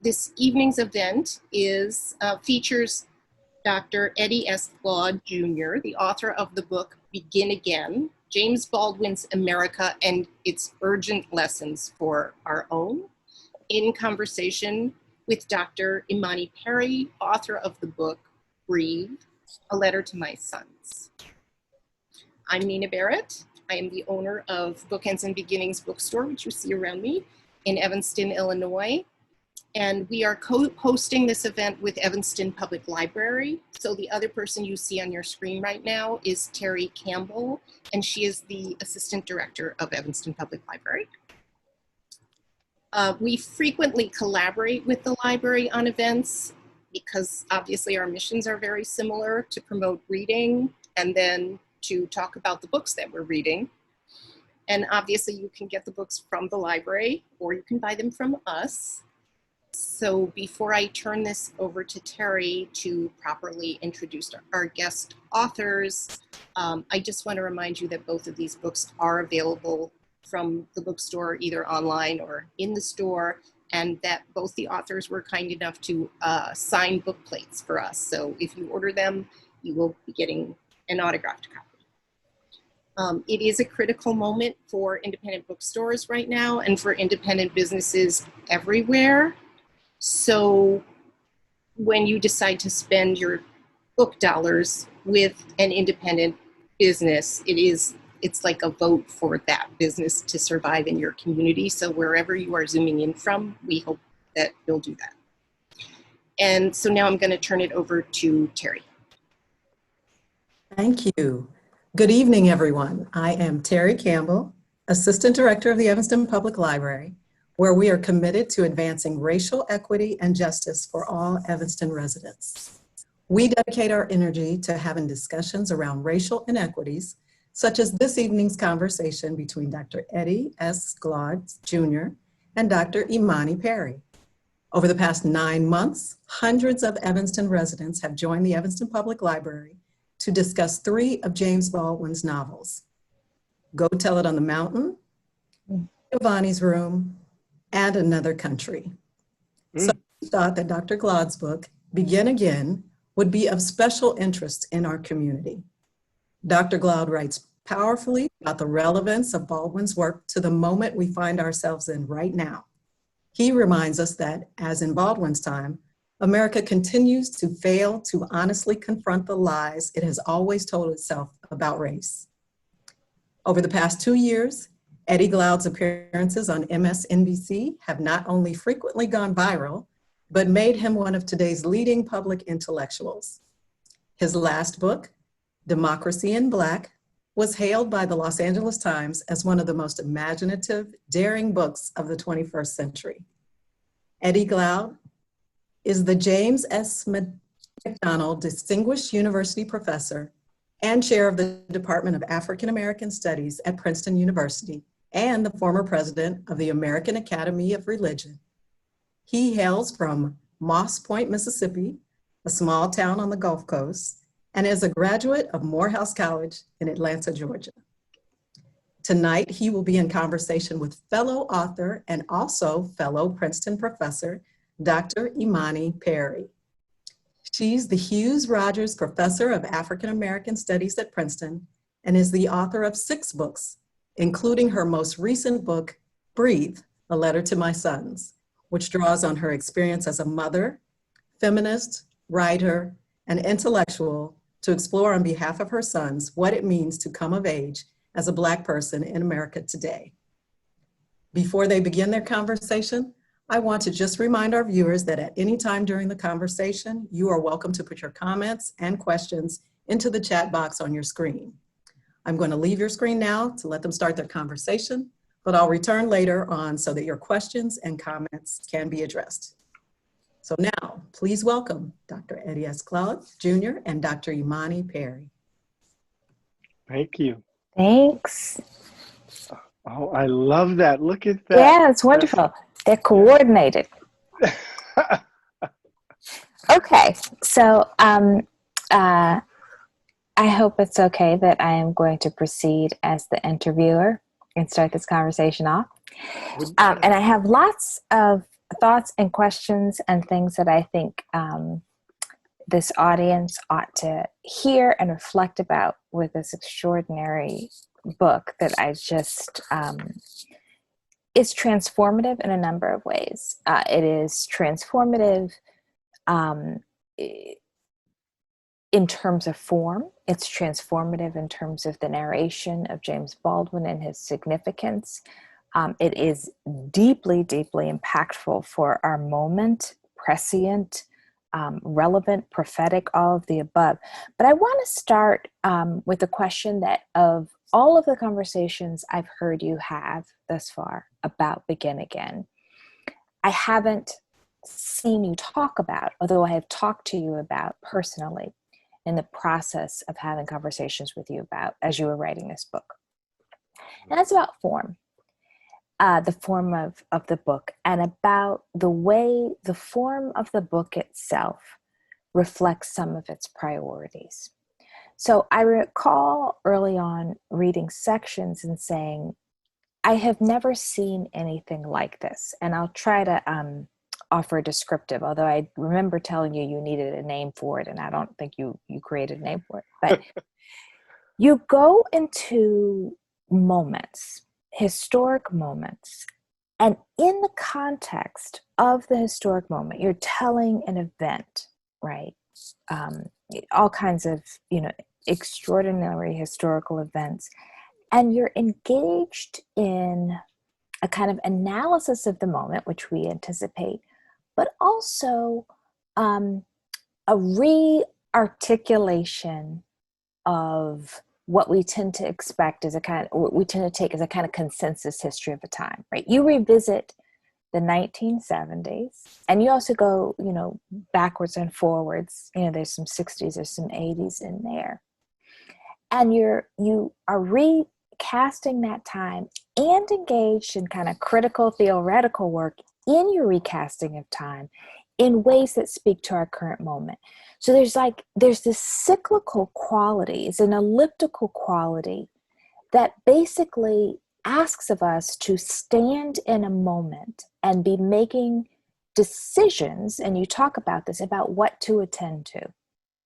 This evening's event features Dr. Eddie S. Glaude, Jr., the author of the book Begin Again, James Baldwin's America and Its Urgent Lessons for Our Own, in conversation with Dr. Imani Perry, author of the book Breathe, A Letter to My Sons. I'm Nina Barrett. I am the owner of Bookends and Beginnings bookstore, which you see around me, in Evanston, Illinois. And we are co-hosting this event with Evanston Public Library. So the other person you see on your screen right now is Terry Campbell, and she is the Assistant Director of Evanston Public Library. We frequently collaborate with the library on events because obviously our missions are very similar, to promote reading and then to talk about the books that we're reading. And obviously you can get the books from the library or you can buy them from us. So before I turn this over to Terry to properly introduce our guest authors, I just want to remind you that both of these books are available from the bookstore, either online or in the store, and that both the authors were kind enough to sign book plates for us. So if you order them, you will be getting an autographed copy. It is a critical moment for independent bookstores right now and for independent businesses everywhere. So when you decide to spend your book dollars with an independent business, it's like a vote for that business to survive in your community. So wherever you are zooming in from, we hope that you'll do that. And so now I'm going to turn it over to Terry. Thank you. Good evening, everyone. I am Terry Campbell, Assistant Director of the Evanston Public Library, where we are committed to advancing racial equity and justice for all Evanston residents. We dedicate our energy to having discussions around racial inequities, such as this evening's conversation between Dr. Eddie S. Glaude, Jr. and Dr. Imani Perry. Over the past 9 months, hundreds of Evanston residents have joined the Evanston Public Library to discuss 3 of James Baldwin's novels: Go Tell It on the Mountain, Giovanni's Room, and Another Country. So we thought that Dr. Glaude's book, Begin Again, would be of special interest in our community. Dr. Glaude writes powerfully about the relevance of Baldwin's work to the moment we find ourselves in right now. He reminds us that, as in Baldwin's time, America continues to fail to honestly confront the lies it has always told itself about race. Over the past 2 years, Eddie Glaude's appearances on MSNBC have not only frequently gone viral, but made him one of today's leading public intellectuals. His last book, Democracy in Black, was hailed by the Los Angeles Times as one of the most imaginative, daring books of the 21st century. Eddie Glaude is the James S. McDonald Distinguished University Professor and Chair of the Department of African American Studies at Princeton University, and the former president of the American Academy of Religion. He hails from Moss Point, Mississippi, a small town on the Gulf Coast, and is a graduate of Morehouse College in Atlanta, Georgia. Tonight, he will be in conversation with fellow author and also fellow Princeton professor, Dr. Imani Perry. She's the Hughes Rogers Professor of African American Studies at Princeton and is the author of 6 books, including her most recent book, Breathe, A Letter to My Sons, which draws on her experience as a mother, feminist, writer, and intellectual to explore on behalf of her sons what it means to come of age as a Black person in America today. Before they begin their conversation, I want to just remind our viewers that at any time during the conversation, you are welcome to put your comments and questions into the chat box on your screen. I'm going to leave your screen now to let them start their conversation, but I'll return later on so that your questions and comments can be addressed. So now, please welcome Dr. Eddie S. Glaude, Jr. and Dr. Imani Perry. Thank you. Thanks. Oh, I love that. Look at that. Yeah, it's wonderful. They're coordinated. Okay, so I hope it's okay that I am going to proceed as the interviewer and start this conversation off. And I have lots of thoughts and questions and things that I think this audience ought to hear and reflect about with this extraordinary book that I just, it's transformative in a number of ways. It is transformative in terms of form. It's transformative in terms of the narration of James Baldwin and his significance. It is deeply, deeply impactful for our moment, prescient, relevant, prophetic, all of the above. But I want to start with a question that of all of the conversations I've heard you have thus far about Begin Again, I haven't seen you talk about, although I have talked to you about personally in the process of having conversations with you about as you were writing this book. And that's about form. The form of the book, and about the way the form of the book itself reflects some of its priorities. So I recall early on reading sections and saying, I have never seen anything like this. And I'll try to offer a descriptive, although I remember telling you you needed a name for it, and I don't think you created a name for it. But you go into moments, historic moments, and in the context of the historic moment, you're telling an event, right? All kinds of, extraordinary historical events, and you're engaged in a kind of analysis of the moment, which we anticipate, but also a re-articulation of what we tend to expect as what we tend to take as a kind of consensus history of the time, right? You revisit the 1970s, and you also go, backwards and forwards. There's some 60s, there's some 80s in there. And you are recasting that time and engaged in kind of critical theoretical work in your recasting of time in ways that speak to our current moment. So there's this cyclical quality, it's an elliptical quality that basically asks of us to stand in a moment and be making decisions, and you talk about this, about what to attend to,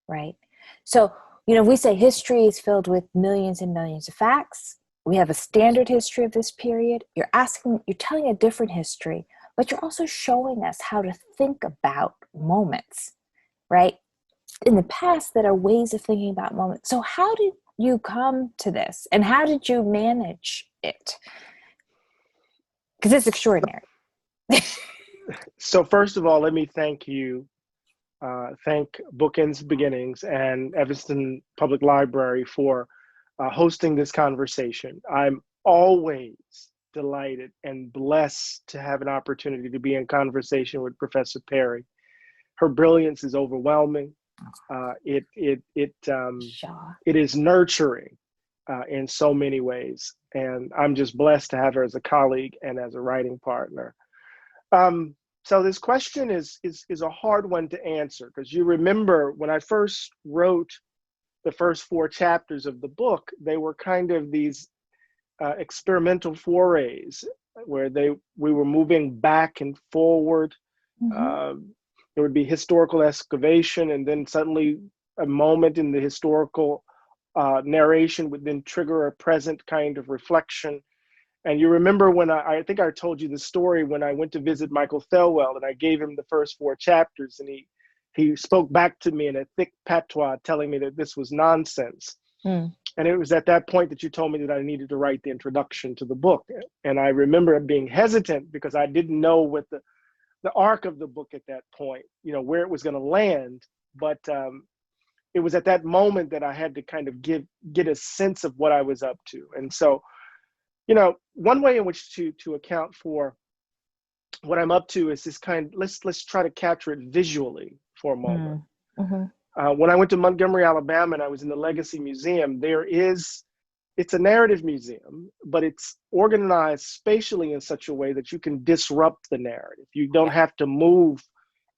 right? So, we say history is filled with millions and millions of facts. We have a standard history of this period. You're telling a different history, but you're also showing us how to think about moments, right? In the past, that are ways of thinking about moments. So how did you come to this, and how did you manage it? Because it's extraordinary. So first of all, let me thank you. Thank Bookends Beginnings and Evanston Public Library for hosting this conversation. I'm always delighted and blessed to have an opportunity to be in conversation with Professor Perry. Her brilliance is overwhelming. It is nurturing in so many ways, and I'm just blessed to have her as a colleague and as a writing partner. So this question is a hard one to answer, because you remember when I first wrote the first 4 chapters of the book, they were kind of these experimental forays where we were moving back and forward. Mm-hmm. There would be historical excavation, and then suddenly a moment in the historical narration would then trigger a present kind of reflection. And you remember when I think I told you the story when I went to visit Michael Thelwell, and I gave him the first 4 chapters, and he spoke back to me in a thick patois telling me that this was nonsense. Mm. And it was at that point that you told me that I needed to write the introduction to the book. And I remember being hesitant because I didn't know what the arc of the book at that point, where it was going to land. But it was at that moment that I had to kind of get a sense of what I was up to. And so, one way in which to account for what I'm up to is this let's try to capture it visually for a moment. Mm-hmm. When I went to Montgomery, Alabama, and I was in the Legacy Museum, it's a narrative museum, but it's organized spatially in such a way that you can disrupt the narrative. You don't have to move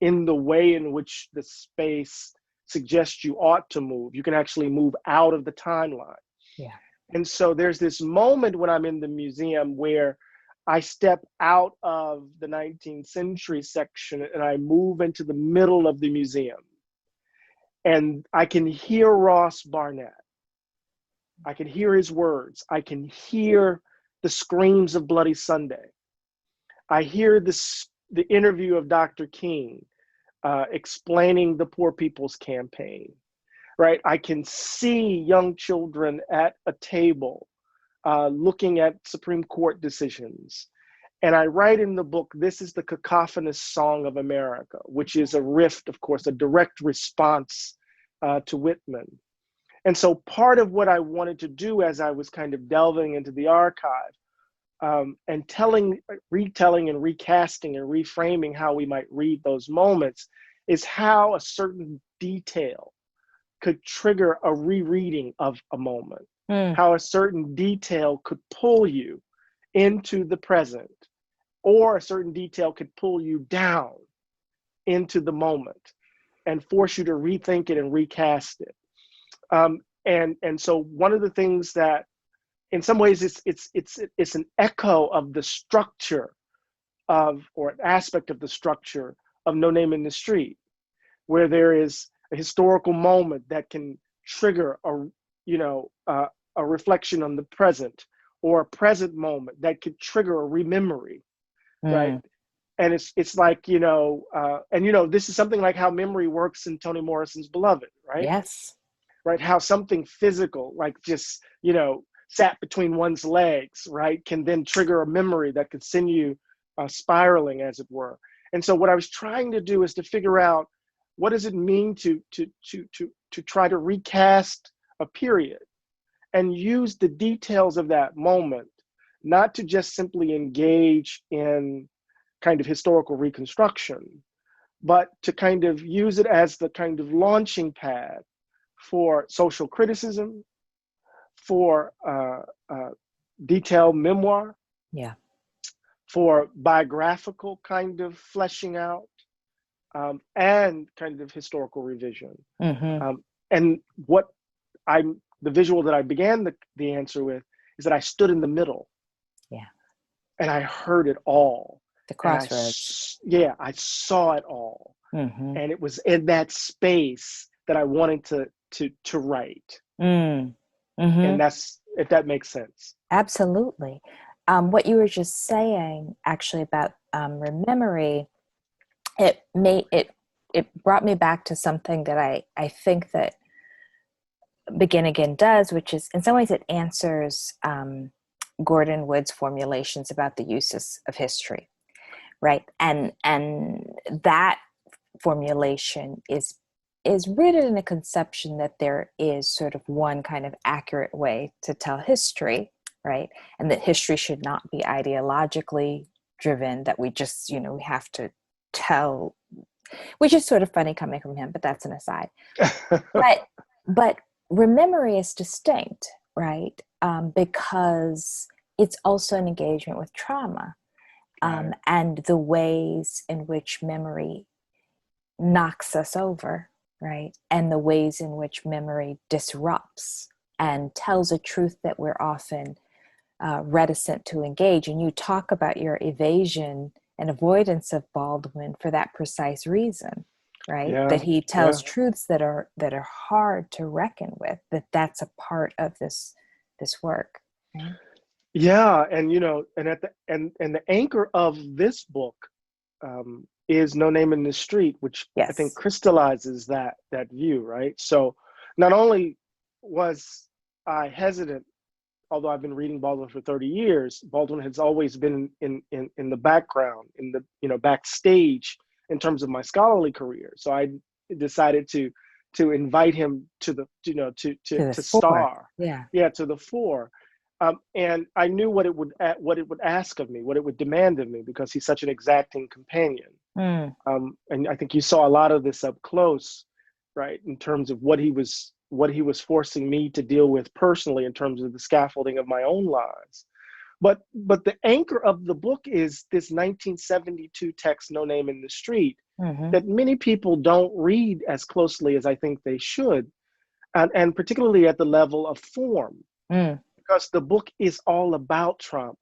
in the way in which the space suggests you ought to move. You can actually move out of the timeline. Yeah. And so there's this moment when I'm in the museum where I step out of the 19th century section and I move into the middle of the museum. And I can hear Ross Barnett. I can hear his words. I can hear the screams of Bloody Sunday. I hear the interview of Dr. King explaining the Poor People's Campaign, right? I can see young children at a table looking at Supreme Court decisions. And I write in the book, this is the cacophonous song of America, which is a riff, of course, a direct response to Whitman. And so part of what I wanted to do as I was kind of delving into the archive and retelling and recasting and reframing how we might read those moments is how a certain detail could trigger a rereading of a moment, how a certain detail could pull you into the present, or a certain detail could pull you down into the moment and force you to rethink it and recast it. And so one of the things that, in some ways, it's an echo of the structure of, or an aspect of the structure of No Name in the Street, where there is a historical moment that can trigger a reflection on the present, or a present moment that could trigger a rememory, right? And it's like, this is something like how memory works in Toni Morrison's Beloved, right? Yes. Right, how something physical, like just, sat between one's legs, right, can then trigger a memory that could send you spiraling, as it were. And so what I was trying to do is to figure out, what does it mean to try to recast a period and use the details of that moment, not to just simply engage in kind of historical reconstruction, but to kind of use it as the kind of launching pad for social criticism, for detailed memoir, for biographical kind of fleshing out, and kind of historical revision. And the visual that I began the answer with is that I stood in the middle. Yeah. And I heard it all. The crossroads. I saw it all. And it was in that space that I wanted to write. And that's, if that makes sense. Absolutely. What you were just saying, actually, about memory, it brought me back to something that I think that Begin Again does, which is, in some ways, it answers Gordon Wood's formulations about the uses of history, right? And that formulation is rooted in a conception that there is sort of one kind of accurate way to tell history, right? And that history should not be ideologically driven, that we just, we have to tell, which is sort of funny coming from him, but that's an aside. But rememory is distinct, right? Because it's also an engagement with trauma, and the ways in which memory knocks us over, right? And the ways in which memory disrupts and tells a truth that we're often reticent to engage. And you talk about your evasion and avoidance of Baldwin for that precise reason, right? Yeah, that he tells truths that are hard to reckon with, that's a part of this work. Right? Yeah, and and the anchor of this book is No Name in the Street, which I think crystallizes that view, right? So not only was I hesitant, although I've been reading Baldwin for 30 years, Baldwin has always been in the background, in the backstage in terms of my scholarly career. So I decided to invite him to the to star, to the fore. And I knew what it would ask of me, what it would demand of me, because he's such an exacting companion. And I think you saw a lot of this up close, right, in terms of what he was forcing me to deal with personally in terms of the scaffolding of my own lives. But the anchor of the book is this 1972 text, No Name in the Street, that many people don't read as closely as I think they should, and particularly at the level of form. Because the book is all about trauma.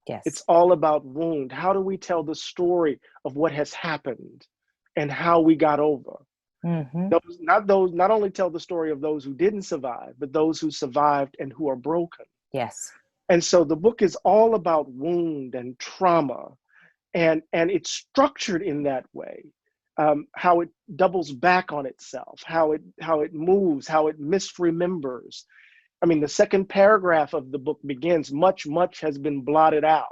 Yes. It's all about wound. How do we tell the story of what has happened and how we got over? Mm-hmm. Not only tell the story of those who didn't survive, but those who survived and who are broken. Yes. And so the book is all about wound and trauma, and it's structured in that way. How it doubles back on itself, how it moves, how it misremembers. I mean, the second paragraph of the book begins, much has been blotted out,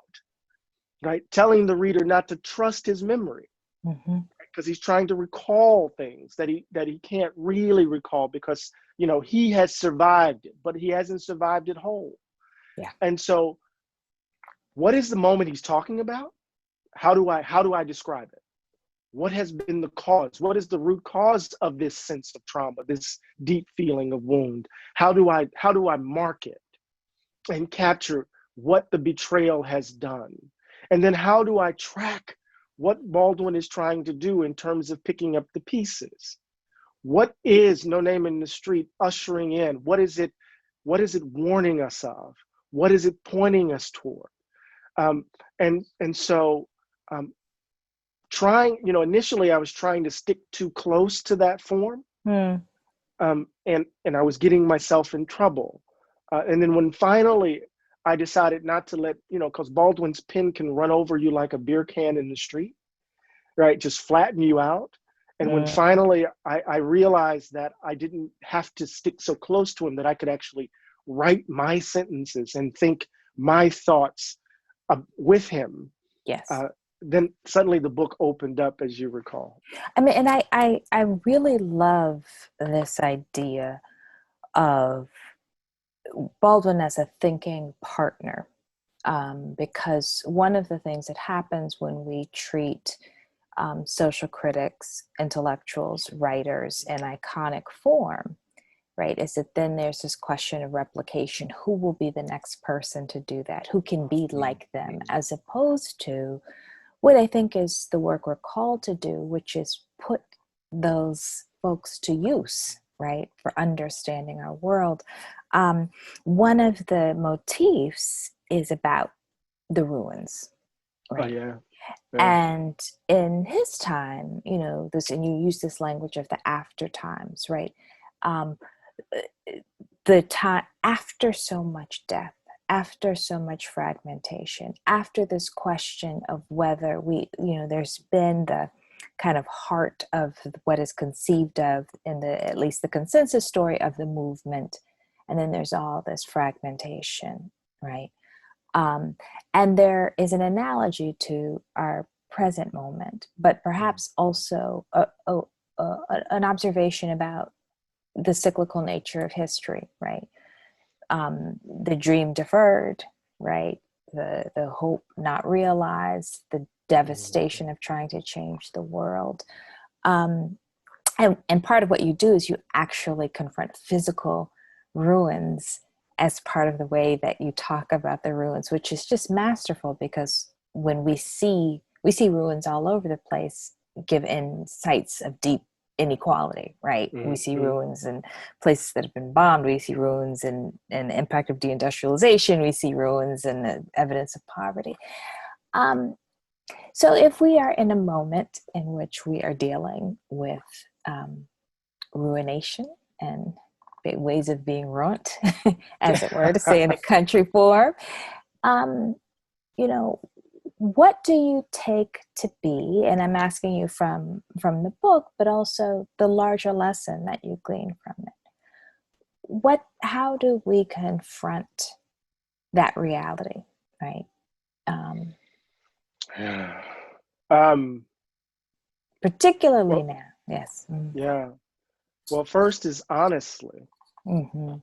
right? Telling the reader not to trust his memory, Mm-hmm. because he's trying to recall things that he can't really recall, because, you know, he has survived it, but he hasn't survived it whole. Yeah. And so what is the moment he's talking about? How do I describe it? What has been the cause? What is the root cause of this sense of trauma, this deep feeling of wound? How do I mark it and capture what the betrayal has done? And then how do I track what Baldwin is trying to do in terms of picking up the pieces? What is No Name in the Street ushering in? What is it warning us of? What is it pointing us toward? So trying, you know, initially I was trying to stick too close to that form, and I was getting myself in trouble. And then when finally I decided not to let, you know, because Baldwin's pen can run over you like a beer can in the street, right? Just flatten you out. And when finally I realized that I didn't have to stick so close to him, that I could actually write my sentences and think my thoughts with him. Yes. Then suddenly the book opened up, as you recall. I mean, and I really love this idea of Baldwin as a thinking partner, because one of the things that happens when we treat social critics, intellectuals, writers in iconic form, right, is that then there's this question of replication. Who will be the next person to do that? Who can be like them? As opposed to what I think is the work we're called to do, which is put those folks to use, right, for understanding our world. One of the motifs is about the ruins, right? Oh, yeah. And in his time, you know, and you use this language of the after times, right? The time after so much death, after so much fragmentation, after this question of whether there's been the kind of heart of what is conceived of in at least the consensus story of the movement, and then there's all this fragmentation, right? And there is an analogy to our present moment, but perhaps also an observation about the cyclical nature of history, right? The dream deferred, right? The hope not realized, the devastation of trying to change the world. And part of what you do is you actually confront physical ruins as part of the way that you talk about the ruins, which is just masterful, because when we see ruins all over the place, give insights of deep inequality, right? Mm-hmm. We see ruins in places that have been bombed. We see ruins in the impact of deindustrialization. We see ruins in the evidence of poverty. So if we are in a moment in which we are dealing with ruination and ways of being ruined, as it were, to say in a country form, what do you take to be, and I'm asking you from the book, but also the larger lesson that you glean from it. How do we confront that reality, right? Particularly now, yes. Yeah. Well, first is honestly, mm-hmm.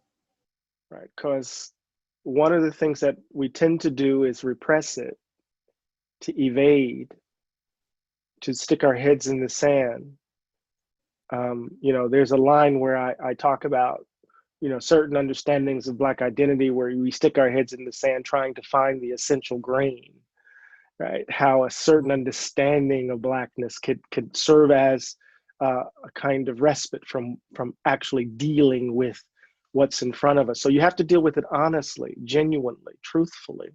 right? Because one of the things that we tend to do is repress it, to evade, to stick our heads in the sand. There's a line where I talk about, certain understandings of Black identity where we stick our heads in the sand trying to find the essential grain, right? How a certain understanding of Blackness could serve as a kind of respite from actually dealing with what's in front of us. So you have to deal with it honestly, genuinely, truthfully.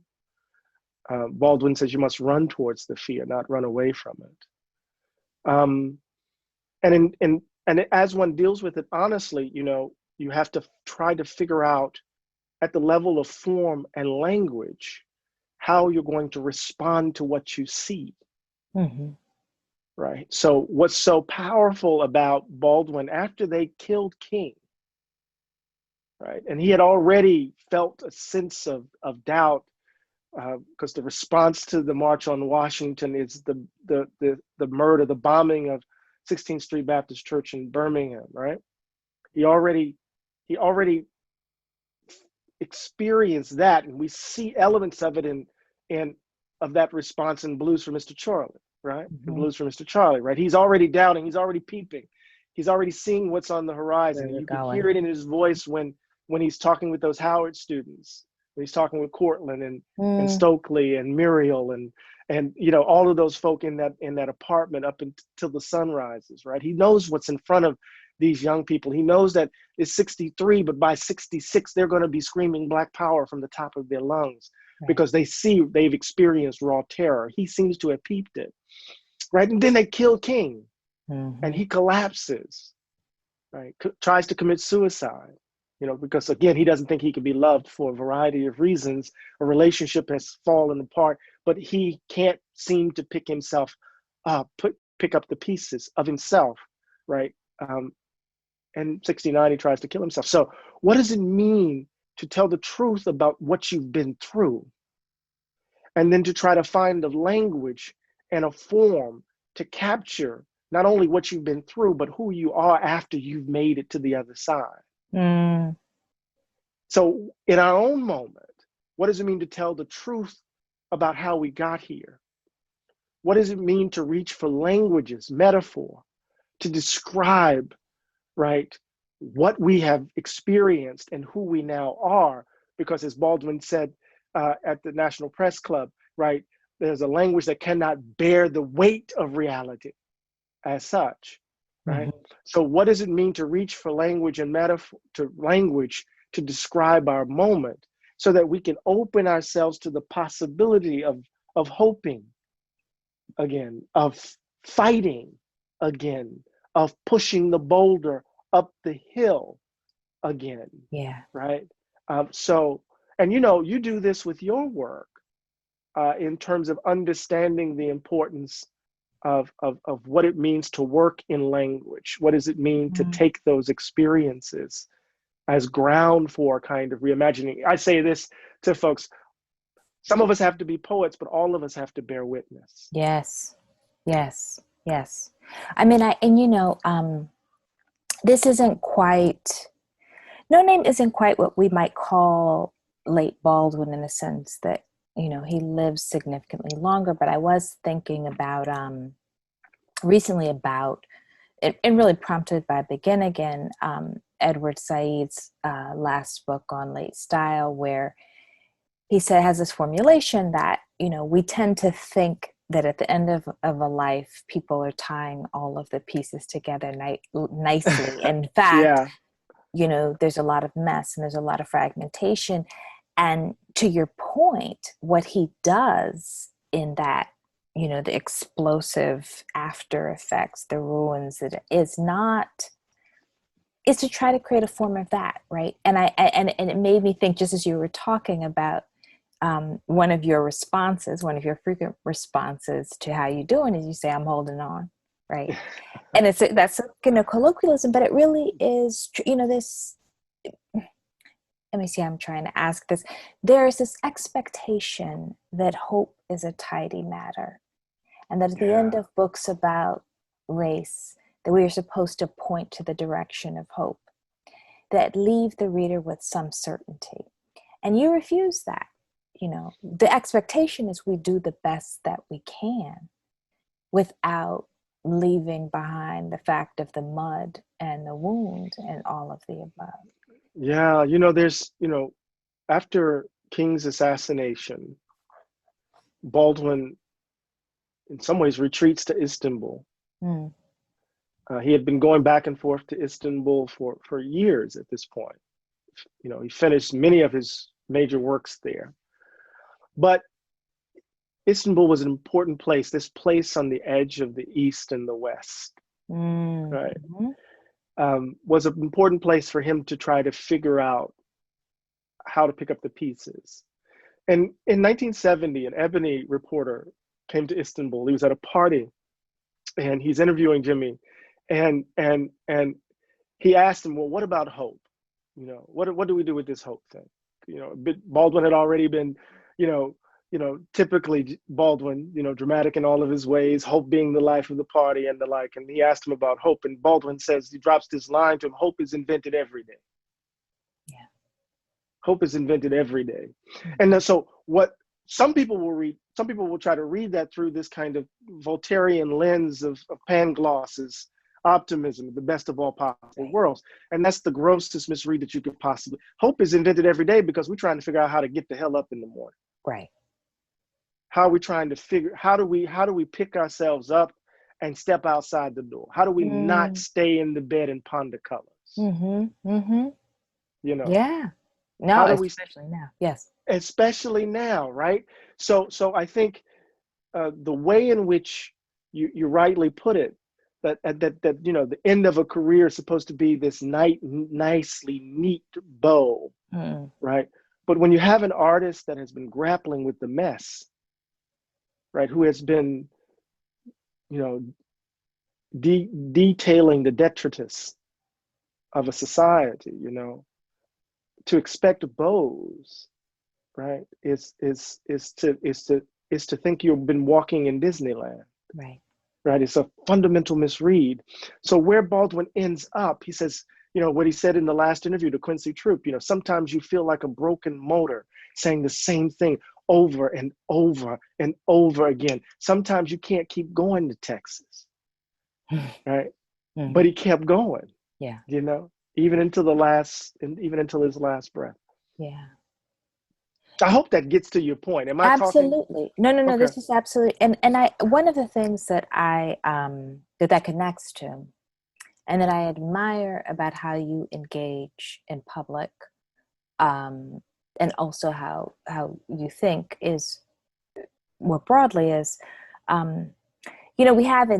Baldwin says you must run towards the fear, not run away from it. And as one deals with it honestly, you have to try to figure out at the level of form and language how you're going to respond to what you see. Mm-hmm. Right. So what's so powerful about Baldwin after they killed King, right? And he had already felt a sense of doubt because the response to the March on Washington is the murder, the bombing of 16th Street Baptist Church in Birmingham, right? He already experienced that, and we see elements of it in of that response in Blues for Mr. Charlie, right? Mm-hmm. In Blues for Mr. Charlie, right? He's already doubting, he's already peeping, he's already seeing what's on the horizon. You can hear it in his voice when he's talking with those Howard students, when he's talking with Cortland and Stokely and Muriel and all of those folk in that apartment up until the sun rises, right? He knows what's in front of these young people. He knows that it's 63, but by 66, they're going to be screaming Black Power from the top of their lungs, right? Because they've experienced raw terror. He seems to have peeped it, right? And then they kill King, and he collapses, right? Tries to commit suicide, because again, he doesn't think he can be loved for a variety of reasons. A relationship has fallen apart, but he can't seem to pick himself up, pick up the pieces of himself, right? And 69, he tries to kill himself. So what does it mean to tell the truth about what you've been through? And then to try to find a language and a form to capture not only what you've been through, but who you are after you've made it to the other side. So in our own moment, what does it mean to tell the truth about how we got here? What does it mean to reach for languages, metaphor, to describe, right, what we have experienced and who we now are? Because as Baldwin said at the National Press Club, right, there's a language that cannot bear the weight of reality as such, right? So what does it mean to reach for language and metaphor, to describe our moment, so that we can open ourselves to the possibility of hoping again, of fighting again, of pushing the boulder up the hill again. Yeah. Right. So, and you do this with your work in terms of understanding the importance of what it means to work in language. What does it mean to take those experiences as ground for kind of reimagining? I say this to folks: some of us have to be poets, but all of us have to bear witness. Yes, yes, yes. I mean, this isn't quite, No Name isn't quite what we might call late Baldwin, in the sense that, he lives significantly longer, but I was thinking about, recently about, and really prompted by Begin Again, Edward Said's last book on late style, where he has this formulation that, we tend to think that at the end of a life, people are tying all of the pieces together nicely. In fact, there's a lot of mess and there's a lot of fragmentation. And to your point, what he does in that, the explosive after effects, the ruins, that is to try to create a form of that, right? And it made me think, just as you were talking about, one of your frequent responses to how you doing is you say, I'm holding on, right? And that's colloquialism, but it really is, this, let me see, I'm trying to ask this. There is this expectation that hope is a tidy matter, and that at the end of books about race, that we are supposed to point to the direction of hope, that leave the reader with some certainty. And you refuse that. The expectation is we do the best that we can without leaving behind the fact of the mud and the wound and all of the above. Yeah, there's, after King's assassination, Baldwin in some ways retreats to Istanbul. He had been going back and forth to Istanbul for years at this point. He finished many of his major works there. But Istanbul was an important place, this place on the edge of the East and the West, right? Was an important place for him to try to figure out how to pick up the pieces. And in 1970, an Ebony reporter came to Istanbul. He was at a party, and he's interviewing Jimmy, and he asked him, well, what about hope? You know, what do we do with this hope thing? You know, Baldwin had already been, typically Baldwin, dramatic in all of his ways, hope being the life of the party and the like. And he asked him about hope, and Baldwin says, he drops this line to him: hope is invented every day. Yeah. Hope is invented every day. And so what some people will try to read that through this kind of Voltairean lens of Pangloss as optimism, the best of all possible worlds. And that's the grossest misread that you could possibly. Hope is invented every day because we're trying to figure out how to get the hell up in the morning. Right. How are we trying to figure, how do we pick ourselves up and step outside the door? How do we not stay in the bed and ponder colors? Yeah. No, how do especially now. Yes. Especially now, right? So I think the way in which you rightly put it, that the end of a career is supposed to be this nicely neat bow, right? But when you have an artist that has been grappling with the mess, right, who has been, detailing the detritus of a society, to expect bows, right, is to think you've been walking in Disneyland. Right. Right. It's a fundamental misread. So where Baldwin ends up, he says, what he said in the last interview to Quincy Troop, sometimes you feel like a broken motor saying the same thing over and over and over again. Sometimes you can't keep going to Texas. Right. But he kept going. Yeah. Even until his last breath. Yeah. I hope that gets to your point. Am I absolutely talking? No, Okay. this is absolutely, and I, one of the things that I that connects to and that I admire about how you engage in public, and also how you think is more broadly is, we have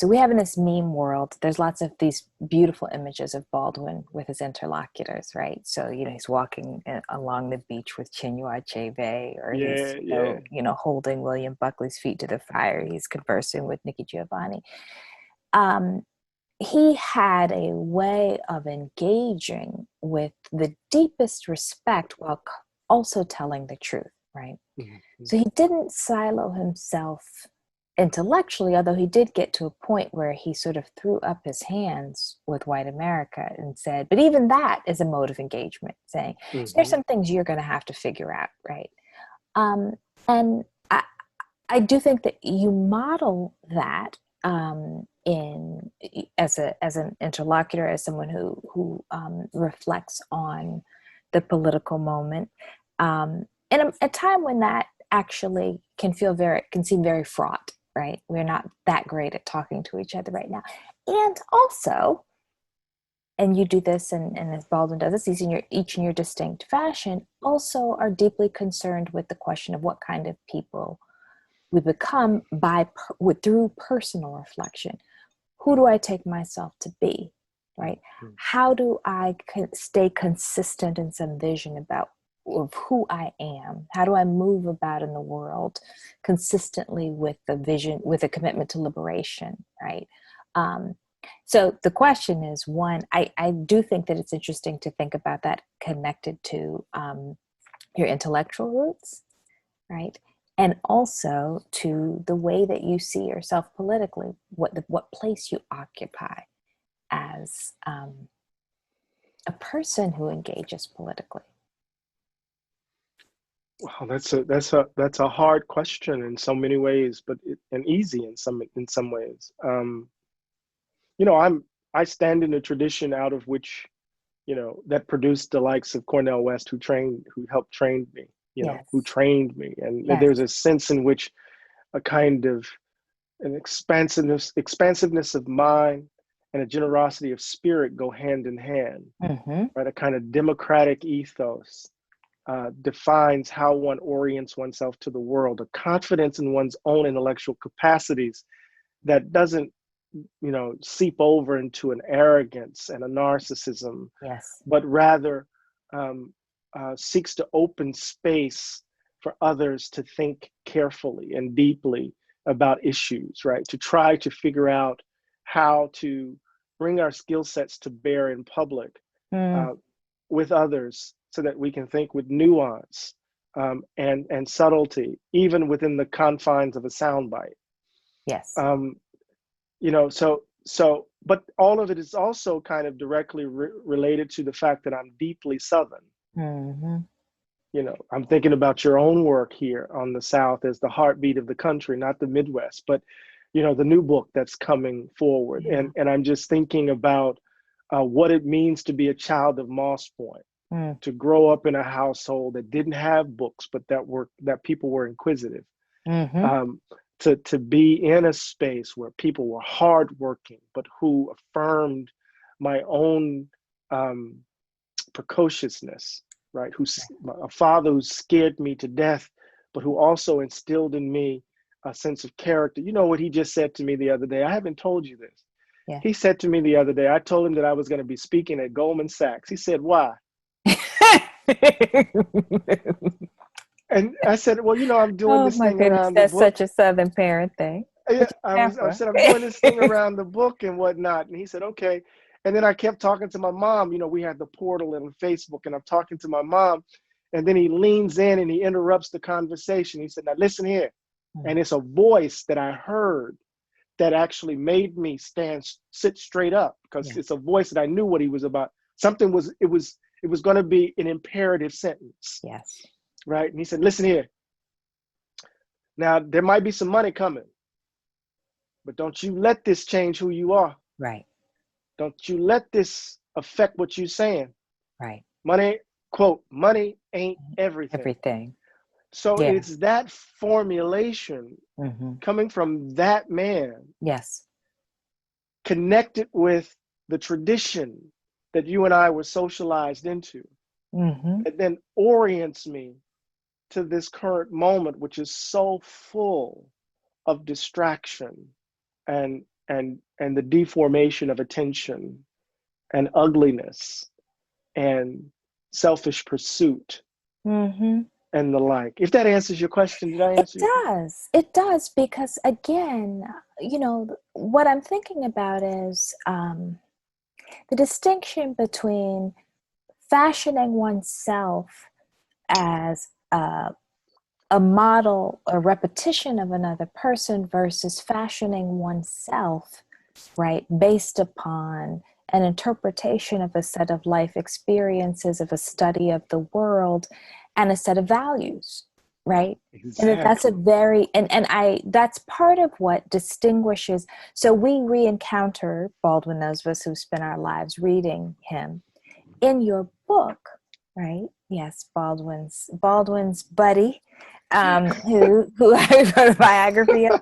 we have in this meme world, there's lots of these beautiful images of Baldwin with his interlocutors, right? So, he's walking along the beach with Chinua Achebe, or he's, holding William Buckley's feet to the fire. He's conversing with Nikki Giovanni. He had a way of engaging with the deepest respect while also telling the truth, right? Mm-hmm. So he didn't silo himself intellectually, although he did get to a point where he sort of threw up his hands with white America and said, but even that is a mode of engagement, saying, there's some things you're going to have to figure out, right? And I do think that you model that as an interlocutor, as someone who reflects on the political moment, in a time when that actually can seem very fraught, right? We're not that great at talking to each other right now. And also, and you do this, and as Baldwin does this, each in your distinct fashion, also are deeply concerned with the question of what kind of people we become through personal reflection. Who do I take myself to be, right? Mm-hmm. How do I stay consistent in some vision of who I am? How do I move about in the world consistently with the vision, with a commitment to liberation, right? So the question is, one, I do think that it's interesting to think about that connected to your intellectual roots, right? And also to the way that you see yourself politically, what place you occupy as a person who engages politically. Wow, that's a hard question in so many ways, but and easy in some ways. I stand in a tradition out of which, that produced the likes of Cornel West, who helped train me, yes. who trained me, and yes. There's a sense in which a kind of an expansiveness of mind and a generosity of spirit go hand in hand, right? A kind of democratic ethos defines how one orients oneself to the world, a confidence in one's own intellectual capacities that doesn't, seep over into an arrogance and a narcissism, Yes. but rather seeks to open space for others to think carefully and deeply about issues, right? To try to figure out how to bring our skill sets to bear in public with others so that we can think with nuance and subtlety, even within the confines of a soundbite. Yes. But all of it is also kind of directly related to the fact that I'm deeply Southern. Mm-hmm. I'm thinking about your own work here on the South as the heartbeat of the country, not the Midwest, but, the new book that's coming forward. Yeah. And I'm just thinking about what it means to be a child of Moss Point, to grow up in a household that didn't have books, but that people were inquisitive. Mm-hmm. To be in a space where people were hardworking, but who affirmed my own precociousness, right? A father who scared me to death, but who also instilled in me a sense of character. You know what he just said to me the other day? I haven't told you this. Yeah. He said to me the other day, I told him that I was going to be speaking at Goldman Sachs. He said, "Why?" And I said, "Well, I'm doing this thing goodness, around the that's book." such a Southern parent thing. Yeah, I said, "I'm doing this thing around the book and whatnot." And he said, "Okay." And then I kept talking to my mom. We had the portal and Facebook, and I'm talking to my mom. And then he leans in and he interrupts the conversation. He said, "Now listen here." And it's a voice that I heard that actually made me sit straight up, because it's a voice that I knew what he was about. It was going to be an imperative sentence. Yes. Right. And he said, "Listen here. Now there might be some money coming, but don't you let this change who you are. Right. Don't you let this affect what you're saying. Right. Money, quote, money ain't everything." Everything. So Yeah. it's that formulation coming from that man, Yes, connected with the tradition that you and I were socialized into, that then orients me to this current moment, which is so full of distraction and the deformation of attention and ugliness and selfish pursuit and the like. If that answers your question, did I answer you? It does, because again, what I'm thinking about is the distinction between fashioning oneself as a model, a repetition of another person, versus fashioning oneself, right, based upon an interpretation of a set of life experiences, of a study of the world, and a set of values, right? Exactly. And that's a very, that's part of what distinguishes. So we re-encounter Baldwin, those of us who spend our lives reading him. In your book, right? Yes, Baldwin's buddy, who I wrote a biography of.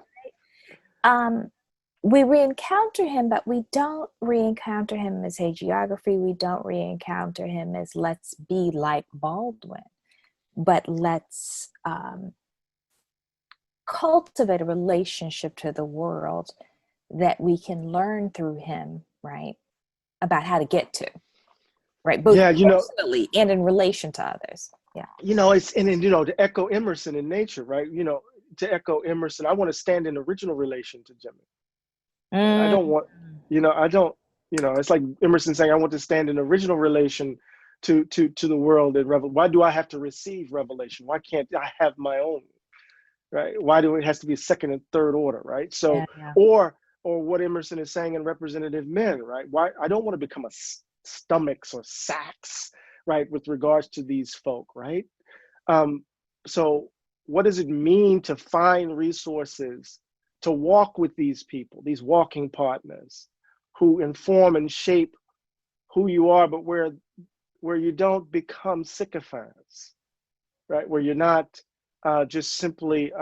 We re-encounter him, but we don't re-encounter him as hagiography. We don't re-encounter him as let's be like Baldwin, but let's cultivate a relationship to the world that we can learn through him, right? About how to get to, right? Both personally and in relation to others. Yeah. To echo Emerson in nature, right? To echo Emerson, I want to stand in original relation to Jimmy. I don't want, it's like Emerson saying, I want to stand in original relation to the world. Why do I have to receive revelation? Why can't I have my own, right? Why do it has to be second and third order, right? So, or what Emerson is saying in Representative Men, right? Why I don't want to become a stomachs or sacks, right? With regards to these folk, right? So what does it mean to find resources to walk with these people, these walking partners who inform and shape who you are, but where you don't become sycophants, right? Where you're not just simply,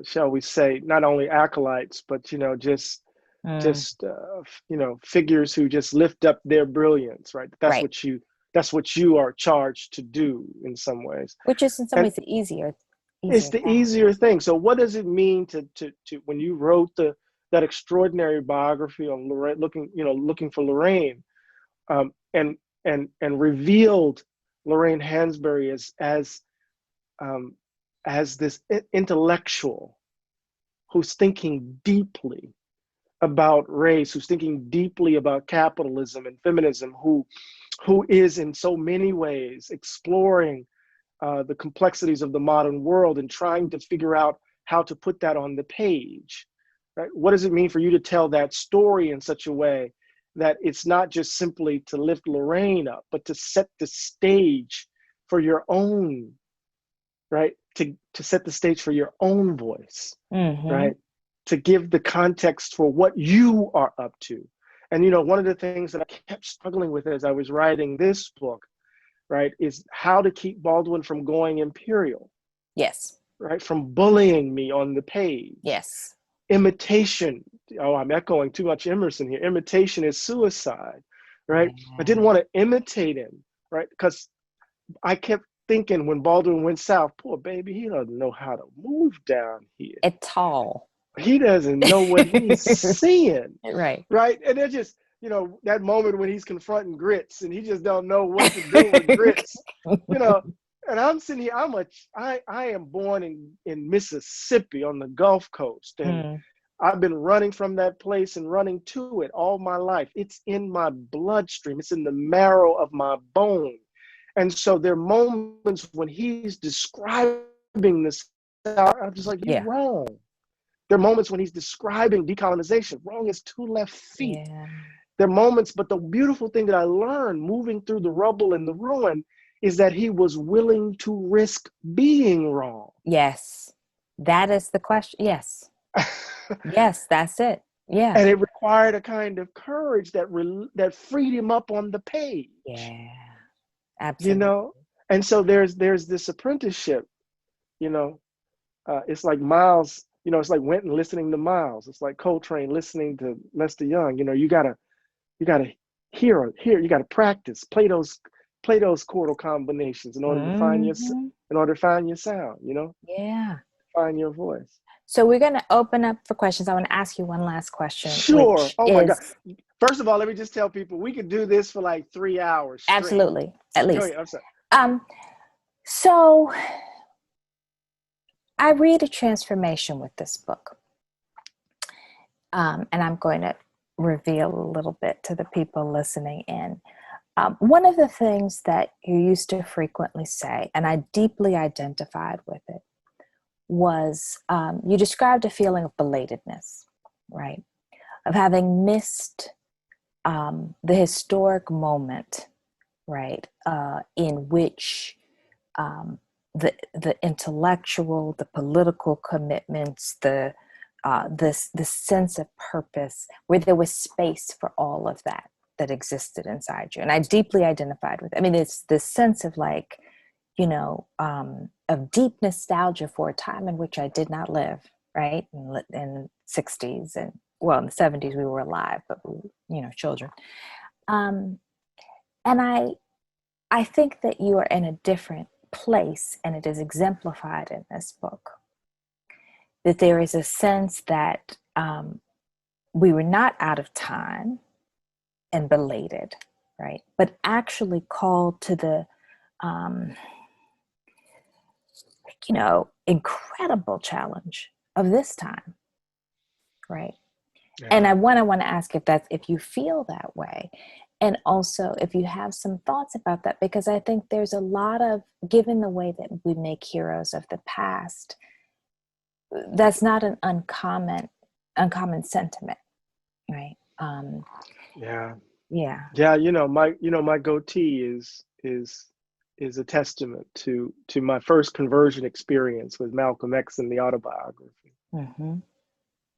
shall we say, not only acolytes, but, figures who just lift up their brilliance, right? That's what you That's what you are charged to do in some ways. Which is in some And ways the easier it's the path. easier thing. So what does it mean to when you wrote that extraordinary biography on Lorraine, looking for Lorraine, and revealed Lorraine Hansberry as this intellectual who's thinking deeply about race, who's thinking deeply about capitalism and feminism, who is in so many ways exploring the complexities of the modern world and trying to figure out how to put that on the page, right? What does it mean for you to tell that story in such a way that it's not just simply to lift Lorraine up, but to set the stage for your own, right? To set the stage for your own voice, right? To give the context for what you are up to. And, one of the things that I kept struggling with as I was writing this book, right, is how to keep Baldwin from going imperial. Yes. Right, from bullying me on the page. Yes. Imitation. Oh, I'm echoing too much Emerson here. Imitation is suicide, right? Yeah. I didn't want to imitate him, right? Because I kept thinking when Baldwin went south, poor baby, he doesn't know how to move down here. At all. He doesn't know what he's seeing. Right. Right. And they're just, that moment when he's confronting Grits and he just don't know what to do with Grits, and I'm sitting here, I am born in Mississippi on the Gulf Coast. And I've been running from that place and running to it all my life. It's in my bloodstream. It's in the marrow of my bone. And so there are moments when he's describing this, I'm just like, you're wrong. There are moments when he's describing decolonization. Wrong is two left feet. Yeah. There are moments, but the beautiful thing that I learned moving through the rubble and the ruin is that he was willing to risk being wrong. Yes. That is the question. Yes. Yes, that's it. Yeah. And it required a kind of courage that freed him up on the page. Yeah. Absolutely. And so there's this apprenticeship, it's like Miles, it's like Wynton listening to Miles. It's like Coltrane listening to Lester Young. You gotta hear, you gotta practice, play those chordal combinations in order to find your sound, Yeah. find your voice. So we're going to open up for questions. I want to ask you one last question. Sure. Oh my God. First of all, let me just tell people we could do this for like 3 hours straight. Absolutely. At least. Go ahead, I'm sorry. So I read a transformation with this book. And I'm going to reveal a little bit to the people listening in. One of the things that you used to frequently say, and I deeply identified with it, was you described a feeling of belatedness, right? Of having missed the historic moment, right, in which the intellectual, the political commitments, the sense of purpose, where there was space for all of that existed inside you. And I deeply identified with it. I mean, it's this sense of like, of deep nostalgia for a time in which I did not live, right? In the 60s and, well, in the 70s we were alive, but children. And I think that you are in a different place, and it is exemplified in this book. That there is a sense that we were not out of time and belated, right? But actually called to the incredible challenge of this time, right? Yeah. And I want to ask if you feel that way, and also if you have some thoughts about that, because I think there's a lot of, given the way that we make heroes of the past, that's not an uncommon sentiment, right? Yeah. My goatee is a testament to my first conversion experience with Malcolm X in the autobiography. Mm-hmm.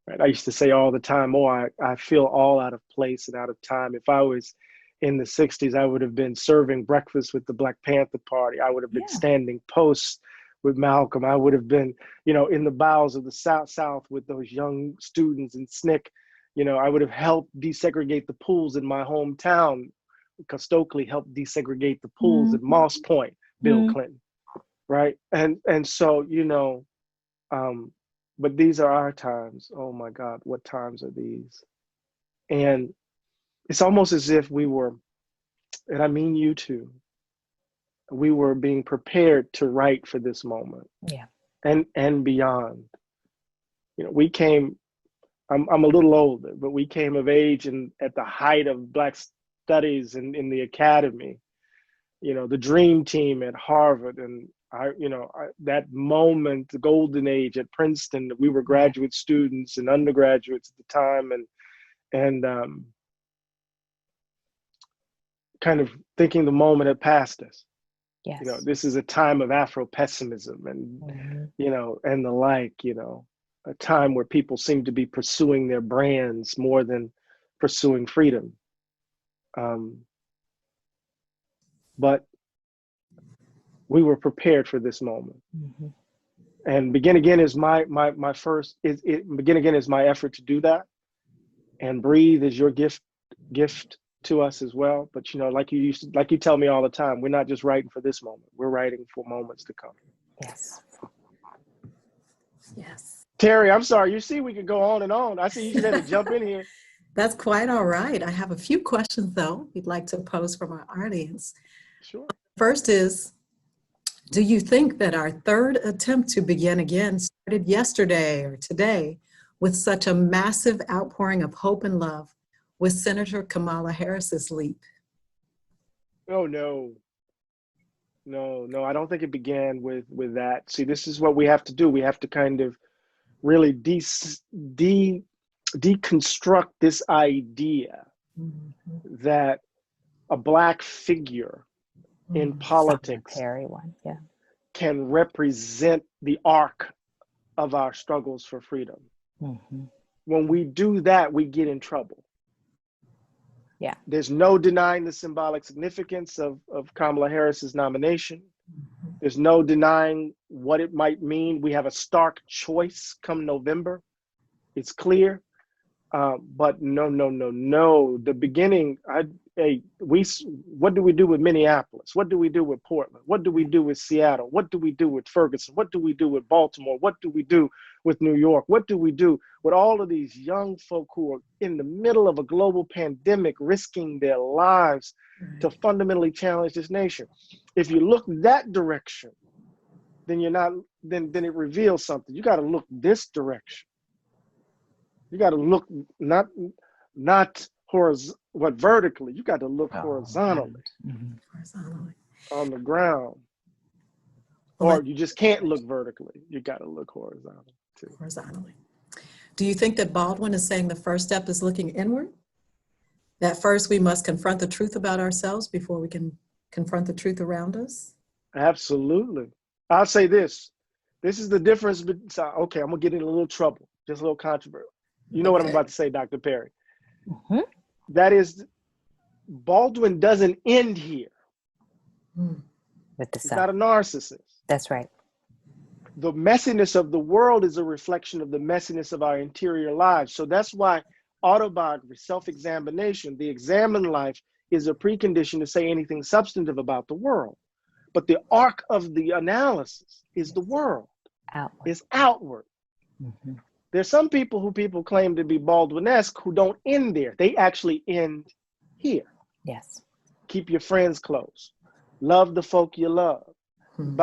Right. I used to say all the time, I feel all out of place and out of time. If I was in the 60s, I would have been serving breakfast with the Black Panther Party. I would have been standing posts with Malcolm. I would have been, in the bowels of the South with those young students in SNCC. I would have helped desegregate the pools in my hometown Stokely helped desegregate the pools at Moss Point, Bill Clinton, right? And so, you know, but these are our times. Oh my God, what times are these? And it's almost as if we were, and I mean you too, we were being prepared to write for this moment. Yeah. And beyond. You know, we came, I'm a little older, but we came of age at the height of Black studies in the academy, you know, the dream team at Harvard. And that moment, the golden age at Princeton, we were graduate students and undergraduates at the time, and kind of thinking the moment had passed us. Yes. You know, this is a time of Afro-pessimism and, you know, and the like, you know, a time where people seem to be pursuing their brands more than pursuing freedom. But we were prepared for this moment. And Begin Again is my first, Begin Again is my effort to do that. And Breathe is your gift to us as well. But, you know, like you tell me all the time, we're not just writing for this moment, we're writing for moments to come. Yes. Yes. Terry, I'm sorry, you see we could go on and on. I see you should have to jump in here. That's quite all right. I have a few questions though we'd like to pose from our audience. Sure. First is, do you think that our third attempt to begin again started yesterday or today with such a massive outpouring of hope and love with Senator Kamala Harris's leap? Oh, no, I don't think it began with that. See, this is what we have to do. We have to kind of really deconstruct this idea that a Black figure in politics Perry one, yeah, can represent the arc of our struggles for freedom. When we do that, we get in trouble. Yeah. There's no denying the symbolic significance of Kamala Harris's nomination. There's no denying what it might mean. We have a stark choice come November. It's clear. But no. The beginning, what do we do with Minneapolis? What do we do with Portland? What do we do with Seattle? What do we do with Ferguson? What do we do with Baltimore? What do we do with New York? What do we do with all of these young folk who are in the middle of a global pandemic, risking their lives to fundamentally challenge this nation? If you look that direction, then then it reveals something. You got to look this direction. You got to look not vertically. You got to look horizontally, on the ground. Or you just can't look vertically. You got to look horizontally too. Horizontally. Do you think that Baldwin is saying the first step is looking inward? That first we must confront the truth about ourselves before we can confront the truth around us? Absolutely. I'll say this. This is the difference. Okay, I'm gonna get in a little trouble, just a little controversial. You know what I'm about to say, Dr. Perry. That is, Baldwin doesn't end here. With the He's not a narcissist. That's right. The messiness of the world is a reflection of the messiness of our interior lives. So that's why autobiography, self-examination, the examined life is a precondition to say anything substantive about the world. But the arc of the analysis is the world, is outward. There's some people who people claim to be Baldwin-esque who don't end there. They actually end here. Yes. Keep your friends close. Love the folk you love. No.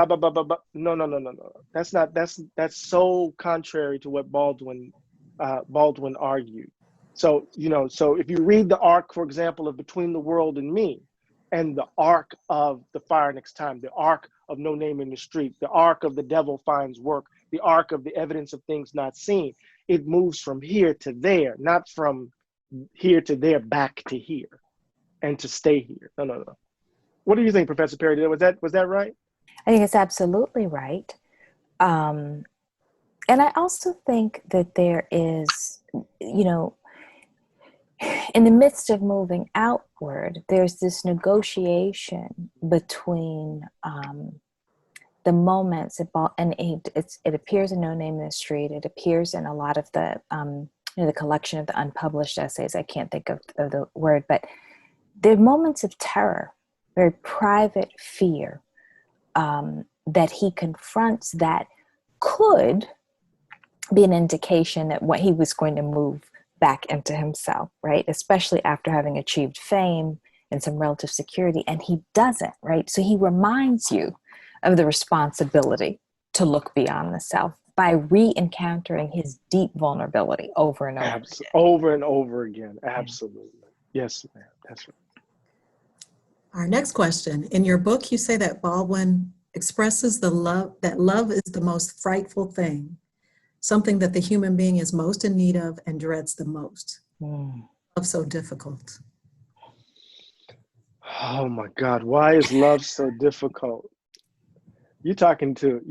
That's so contrary to what Baldwin argued. So, so if you read the arc, for example, of Between the World and Me, and the arc of The Fire Next Time, the arc of No Name in the Street, the arc of The Devil Finds Work, the arc of The Evidence of Things Not Seen, it moves from here to there, not from here to there, back to here, and to stay here. No. What do you think, Professor Perry? Was that right? I think it's absolutely right. And I also think that there is, in the midst of moving outward, there's this negotiation between the moments, and it appears in No Name in the Street. It appears in a lot of the, the collection of the unpublished essays. I can't think of the word, but There are moments of terror, very private fear, that he confronts that could be an indication that what he was going to move back into himself, right? Especially after having achieved fame and some relative security, and he doesn't, right? So he reminds you of the responsibility to look beyond the self by re-encountering his deep vulnerability over and over again. Over and over again. Absolutely. Yes, ma'am. That's right. Our next question. In your book, you say that Baldwin expresses that love is the most frightful thing, something that the human being is most in need of and dreads the most. Love so difficult. Oh my God, why is love so difficult? You talking to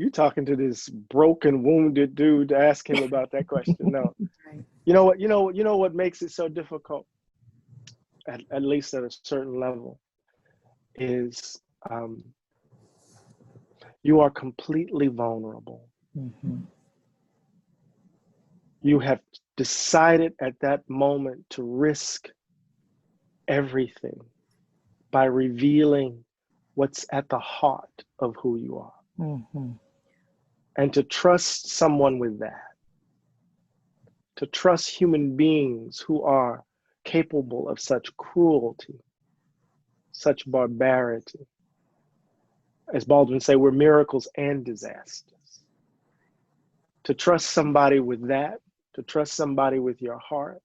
this broken, wounded dude to ask him about that question. No. Right. You know what makes it so difficult, at least at a certain level, is you are completely vulnerable. Mm-hmm. You have decided at that moment to risk everything by revealing what's at the heart of who you are. Mm-hmm. And to trust someone with that, to trust human beings who are capable of such cruelty, such barbarity. As Baldwin say, we're miracles and disasters. To trust somebody with that, to trust somebody with your heart,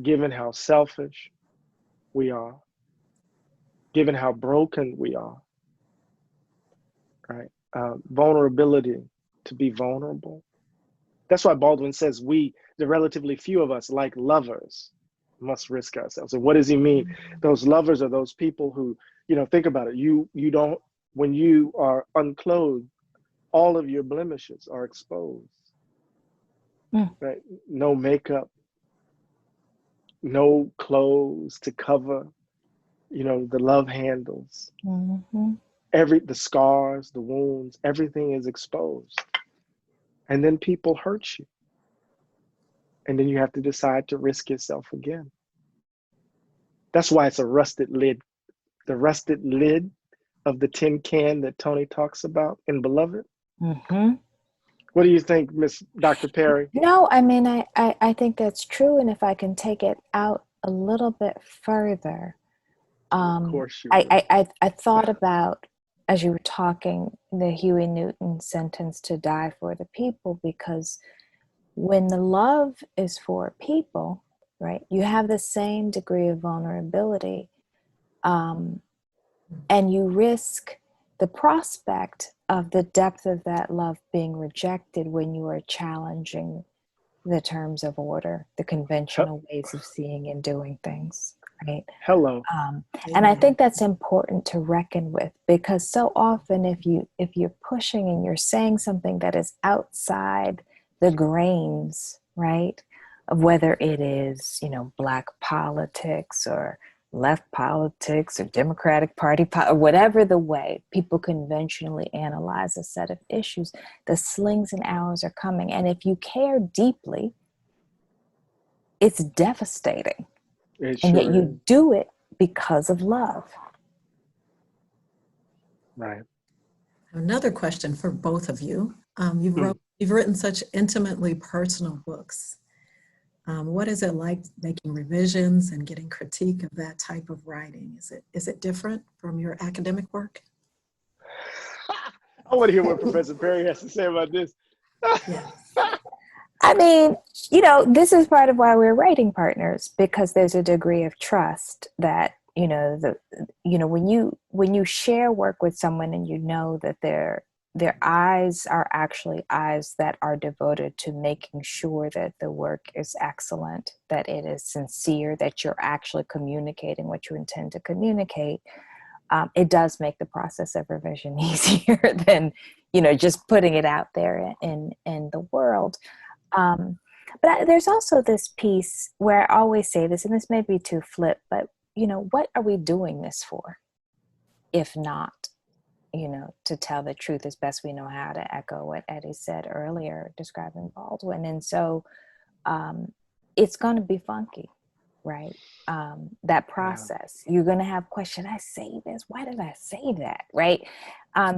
given how selfish we are, given how broken we are, right? Vulnerability, to be vulnerable. That's why Baldwin says the relatively few of us, like lovers, must risk ourselves. And what does he mean? Those lovers are those people who, think about it. You don't, when you are unclothed, all of your blemishes are exposed, right? No makeup, no clothes to cover, the love handles. Mm-hmm. The scars, the wounds, everything is exposed. And then people hurt you. And then you have to decide to risk yourself again. That's why it's a rusted lid. The rusted lid of the tin can that Tony talks about in Beloved. Mm-hmm. What do you think, Miss Dr. Perry? No, I mean, I think that's true. And if I can take it out a little bit further, Of course you will. I thought about, as you were talking, the Huey Newton sentence to die for the people, because when the love is for people, right, you have the same degree of vulnerability, and you risk the prospect of the depth of that love being rejected when you are challenging the terms of order, the conventional ways of seeing and doing things, right? Hello. And I think that's important to reckon with, because so often if you're pushing and you're saying something that is outside the grains, right, of whether it is, Black politics or left politics or Democratic Party, or whatever the way people conventionally analyze a set of issues, the slings and arrows are coming. And if you care deeply, it's devastating. And yet you do it because of love. Right. Another question for both of you. You've written such intimately personal books. What is it like making revisions and getting critique of that type of writing? Is it different from your academic work? I want to hear what Professor Perry has to say about this. Yes. I mean, this is part of why we're writing partners, because there's a degree of trust that, when you share work with someone and that their eyes are actually eyes that are devoted to making sure that the work is excellent, that it is sincere, that you're actually communicating what you intend to communicate, it does make the process of revision easier than, just putting it out there in the world. But there's also this piece where I always say this, and this may be too flip, but, what are we doing this for? If not, to tell the truth as best we know how, to echo what Eddie said earlier, describing Baldwin. And so it's going to be funky. right? That process. You're going to have questions. Should I say this? Why did I say that? Right?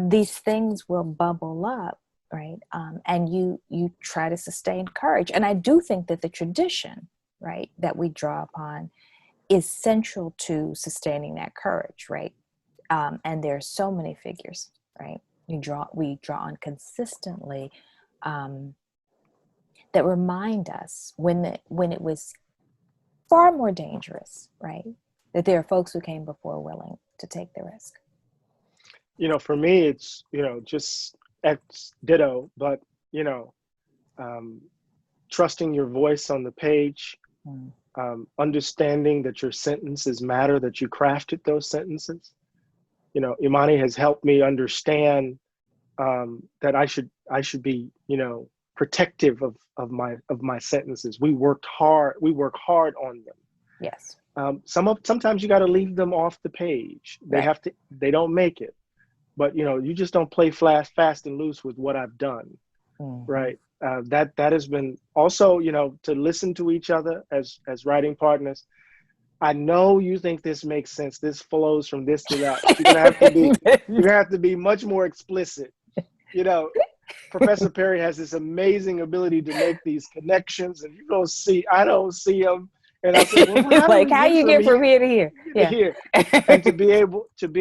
These things will bubble up, right? And you try to sustain courage. And I do think that the tradition, right, that we draw upon is central to sustaining that courage, right? And there are so many figures, right? We draw on consistently that remind us when it was far more dangerous, right? That there are folks who came before willing to take the risk. You know, for me, it's, you know, just ditto, but, you know, trusting your voice on the page, understanding that your sentences matter, that you crafted those sentences. You know, Imani has helped me understand that I should be, you know, protective of my sentences. We work hard on them. Yes. Sometimes you got to leave them off the page. They don't make it. But, you know, you just don't play fast and loose with what I've done, right? That has been also, you know, to listen to each other as writing partners. I know you think this makes sense. This flows from this to that. You're gonna have to be much more explicit. You know, Professor Perry has this amazing ability to make these connections, and you don't see. I don't see them. And I said, well, how you get from here to here? Yeah. Here. And to be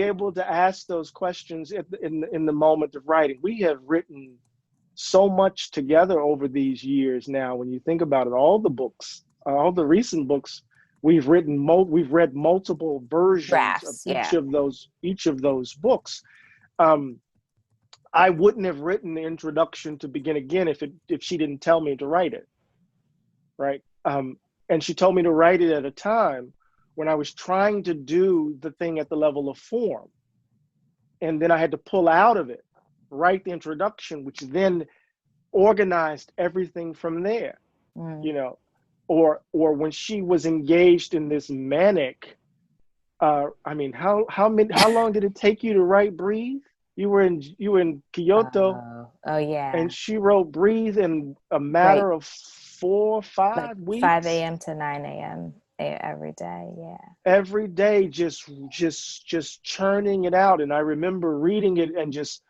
able to ask those questions in the moment of writing. We have written so much together over these years now. When you think about it, all the books, all the recent books, we've read multiple versions Drafts, of each of those books. I wouldn't have written the introduction to Begin Again if she didn't tell me to write it, right? And she told me to write it at a time when I was trying to do the thing at the level of form. And then I had to pull out of it, write the introduction, which then organized everything from there, you know, or when she was engaged in this manic, I mean, how long did it take you to write Breathe? You were in Kyoto. Oh yeah. And she wrote Breathe in a matter of 4 or 5 weeks. 5 a.m. to 9 a.m. every day. Yeah. Every day, just churning it out. And I remember reading it and just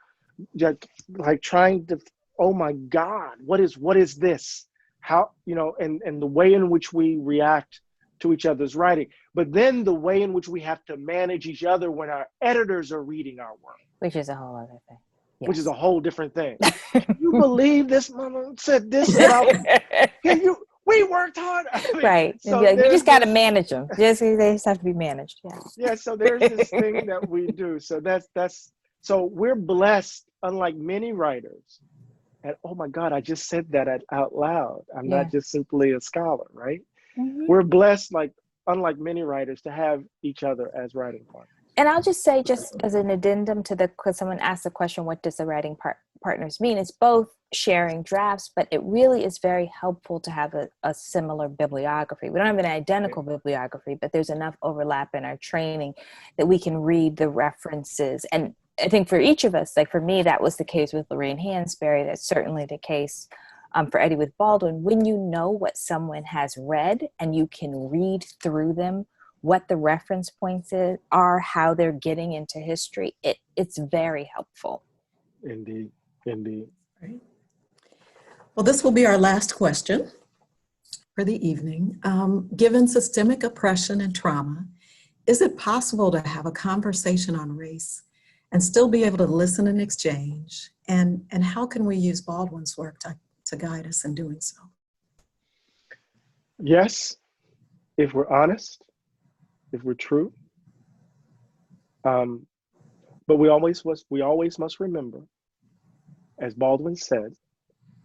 like trying to, oh my God, what is this? How, you know, and the way in which we react to each other's writing, but then the way in which we have to manage each other when our editors are reading our work. Which is a whole other thing. Yes. Which is a whole different thing. You believe this mama said this about we worked hard. I mean, right. So you just got to manage them. They just have to be managed. Yeah. Yeah. So there's this thing that we do. So so we're blessed, unlike many writers. And oh my God, I just said that out loud. I'm not just simply a scholar, right? We're blessed, unlike many writers, to have each other as writing partners. And I'll just say, just as an addendum to because someone asked the question, what does the writing partners mean? It's both sharing drafts, but it really is very helpful to have a similar bibliography. We don't have an identical bibliography, but there's enough overlap in our training that we can read the references. And I think for each of us, like for me, that was the case with Lorraine Hansberry. That's certainly the case for Eddie with Baldwin. When you know what someone has read and you can read through them, what the reference points are, how they're getting into history, it's very helpful. Indeed. Right. Well, this will be our last question for the evening. Given systemic oppression and trauma, is it possible to have a conversation on race and still be able to listen and exchange? And how can we use Baldwin's work to guide us in doing so? Yes, if we're honest, if we're true. But we always must remember, as Baldwin said,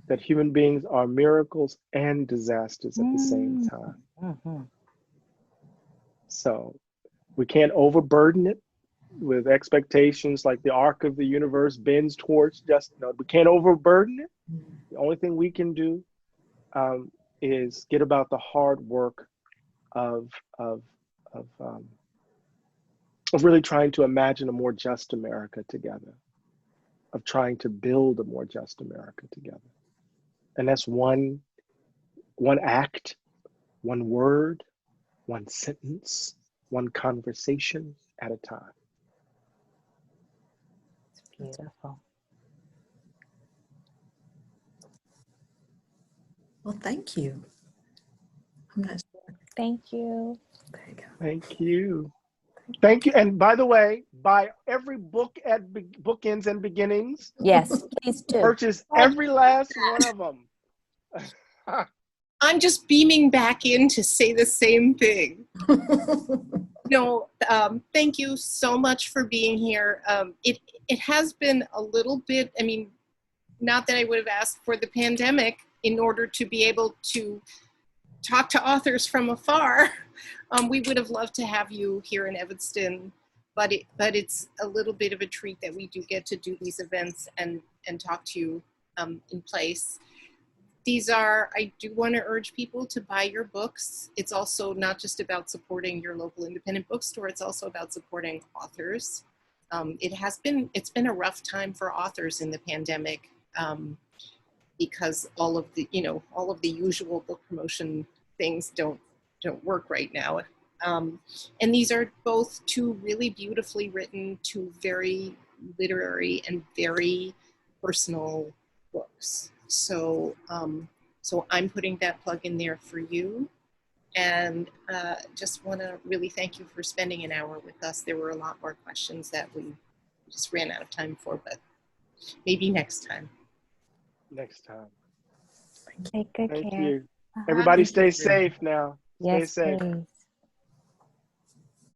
that human beings are miracles and disasters at the same time. So we can't overburden it with expectations like the arc of the universe bends towards justice. No, we can't overburden it. The only thing we can do is get about the hard work of really trying to imagine a more just America together, of trying to build a more just America together. And that's one act, one word, one sentence, one conversation at a time. It's beautiful. Well, thank you. I'm not sure. Thank you. There you go. Thank you. Thank you. And by the way, buy every book at Bookends and Beginnings. Yes, please do. Purchase every last one of them. I'm just beaming back in to say the same thing. No, thank you so much for being here. It has been a little bit, I mean, not that I would have asked for the pandemic in order to be able to talk to authors from afar. We would have loved to have you here in Evanston, but it's a little bit of a treat that we do get to do these events and talk to you in place. I do want to urge people to buy your books. It's also not just about supporting your local independent bookstore, it's also about supporting authors. It's been a rough time for authors in the pandemic because all of the usual book promotion things don't work right now. And these are both two really beautifully written, two very literary and very personal books. So I'm putting that plug in there for you. And just want to really thank you for spending an hour with us. There were a lot more questions that we just ran out of time for, but maybe next time. Next time. Take good Thank care. you. Bye. Everybody stay safe now. Stay Yes, safe. please.